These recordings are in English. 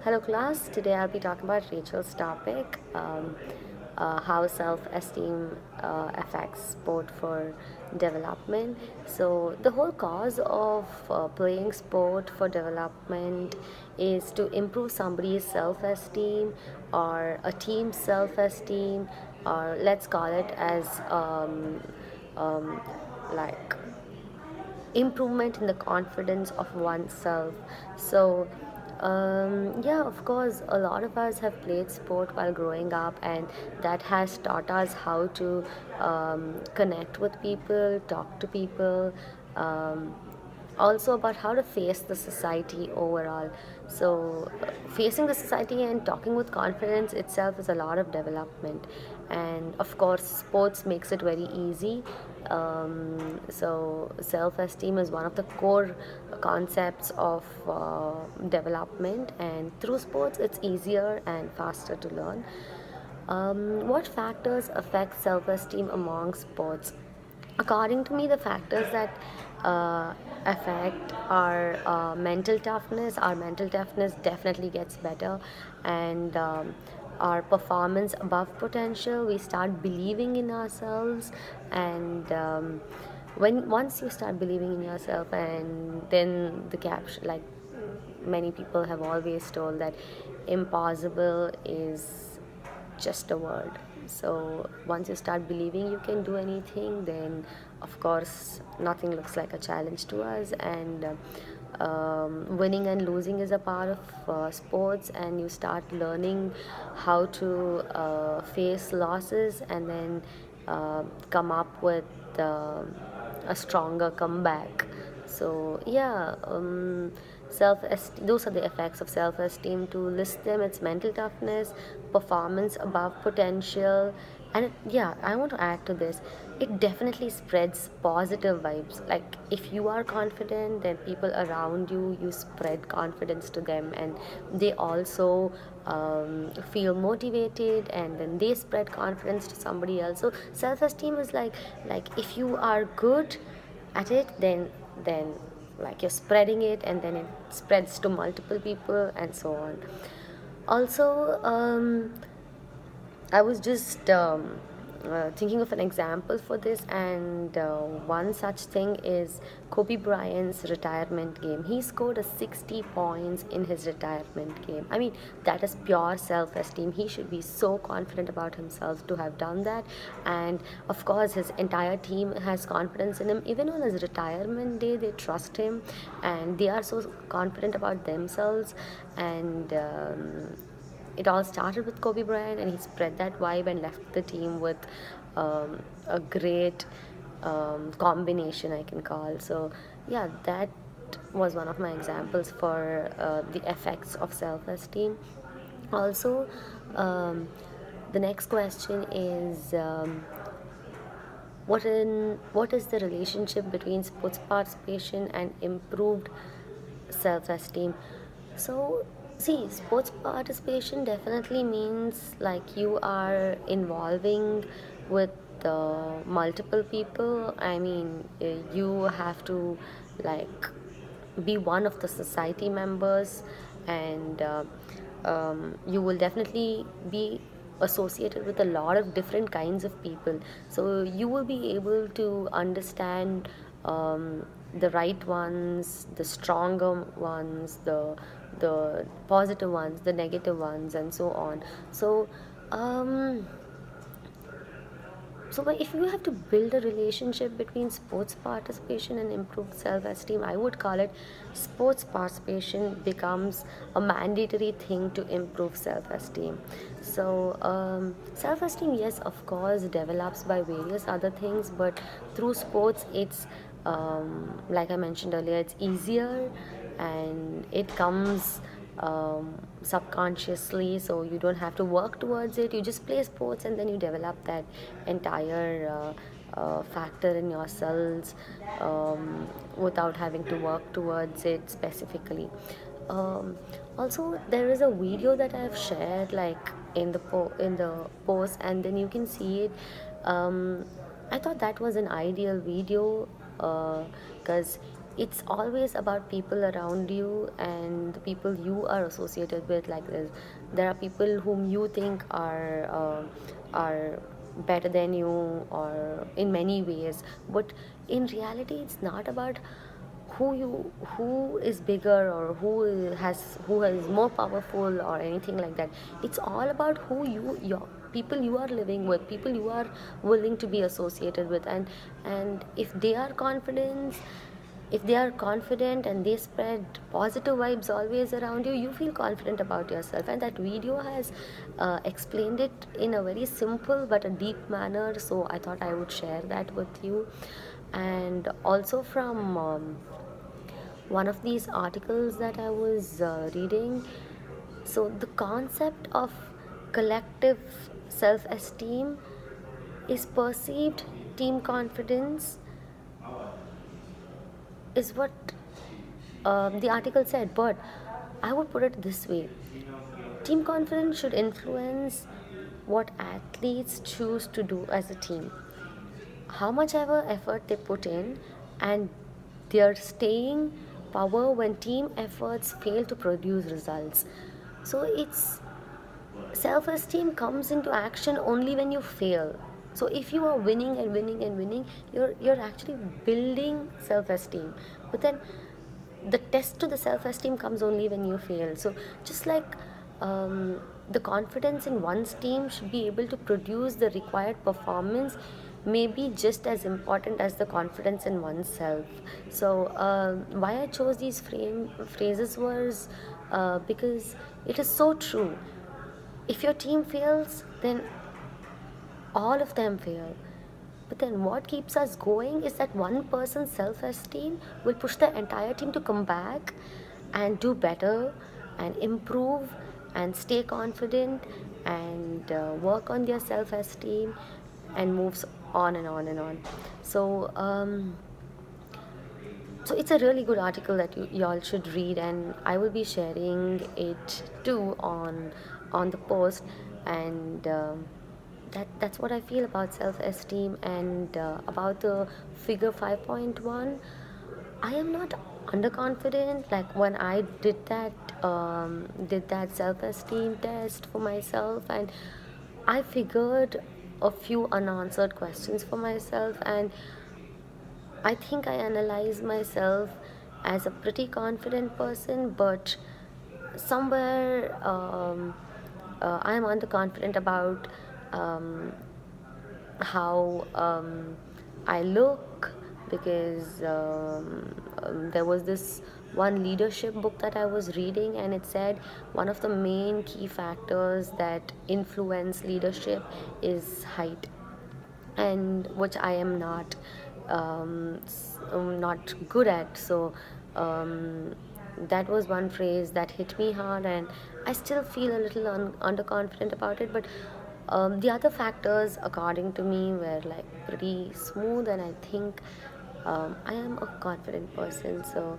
Hello, class. Today I'll be talking about Rachel's topic, how self-esteem affects sport for development. So the whole cause of playing sport for development is to improve somebody's self-esteem or a team's self-esteem, or let's call it as um, like improvement in the confidence of oneself. So yeah, of course, a lot of us have played sport while growing up, and that has taught us how to connect with people, talk to people, also about how to face the society overall. So facing the society and talking with confidence itself is a lot of development, and of course sports makes it very easy. So self-esteem is one of the core concepts of development, and through sports it's easier and faster to learn. What factors affect self-esteem among sports? According to me, the factors that affect our mental toughness, our mental toughness definitely gets better, and our performance above potential. We start believing in ourselves, and when once you start believing in yourself, and then the caption, like many people have always told that impossible is just a word. So once you start believing you can do anything, then of course nothing looks like a challenge to us. And winning and losing is a part of sports, and you start learning how to face losses and then come up with a stronger comeback. So yeah, self those are the effects of self-esteem. To list them, it's mental toughness, performance above potential, and yeah, I want to add to this. It definitely spreads positive vibes. Like if you are confident, then people around you, you spread confidence to them, and they also feel motivated, and then they spread confidence to somebody else. So self-esteem is like if you are good at it, then like you're spreading it, and then it spreads to multiple people and so on. Also, I was just thinking of an example for this, and one such thing is Kobe Bryant's retirement game. He scored a 60 points in his retirement game. I mean, that is pure self esteem. He should be so confident about himself to have done that. And of course, his entire team has confidence in him. Even on his retirement day, they trust him, and they are so confident about themselves. And it all started with Kobe Bryant, and he spread that vibe and left the team with a great combination, I can call. So, yeah, that was one of my examples for the effects of self esteem. Also, um, the next question is what is the relationship between sports participation and improved self-esteem? So see, sports participation definitely means like you are involving with multiple people. I mean, you have to like be one of the society members, and you will definitely be associated with a lot of different kinds of people. So you will be able to understand the right ones, the stronger ones, the positive ones, the negative ones, and so on. So um, if you have to build a relationship between sports participation and improved self-esteem, I would call it sports participation becomes a mandatory thing to improve self-esteem. So self-esteem, yes, of course, develops by various other things, but through sports, it's like I mentioned earlier, it's easier, and it comes subconsciously, so you don't have to work towards it. You just play sports, and then you develop that entire factor in your cells without having to work towards it specifically. um, Also, there is a video that I've shared like in the post, and then you can see it. I thought that was an ideal video, because it's always about people around you and the people you are associated with. Like there are people whom you think are better than you or in many ways, but in reality it's not about who is bigger or who is more powerful or anything like that. It's all about who your people you are living with, people you are willing to be associated with. And if they are confident and they spread positive vibes always around you, you feel confident about yourself. And that video has explained it in a very simple but a deep manner, so I thought I would share that with you. And also from one of these articles that I was reading, so the concept of collective self esteem is perceived team confidence, is what the article said. But I would put it this way: team confidence should influence what athletes choose to do as a team, how much ever effort they put in, and their staying power when team efforts fail to produce results. So it's self-esteem comes into action only when you fail. So if you are winning and winning and winning, you're actually building self-esteem. But then the test to the self-esteem comes only when you fail. So just like the confidence in one's team should be able to produce the required performance, may be just as important as the confidence in oneself. So why I chose these phrases was because it is so true. If your team fails, then all of them fail. But then what keeps us going is that one person's self esteem will push the entire team to come back and do better and improve and stay confident and work on their self esteem and moves on and on and on. So, so it's a really good article that y'all should read, and I will be sharing it too on the post. And that's what I feel about self-esteem and about the figure 5.1. I am not underconfident. Like when I did that self-esteem test for myself, and I figured a few unanswered questions for myself, and I think I analyze myself as a pretty confident person, but somewhere I am underconfident about um, how I look, because there was this one leadership book that I was reading, and it said one of the main key factors that influence leadership is height, and which I am not good at. So that was one phrase that hit me hard, and I still feel a little underconfident about it. But the other factors, according to me, were like pretty smooth, and I think I am a confident person. So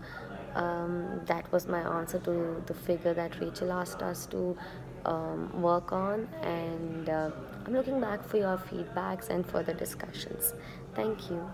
that was my answer to the figure that Rachel asked us to work on, and I'm looking back for your feedbacks and further discussions. Thank you.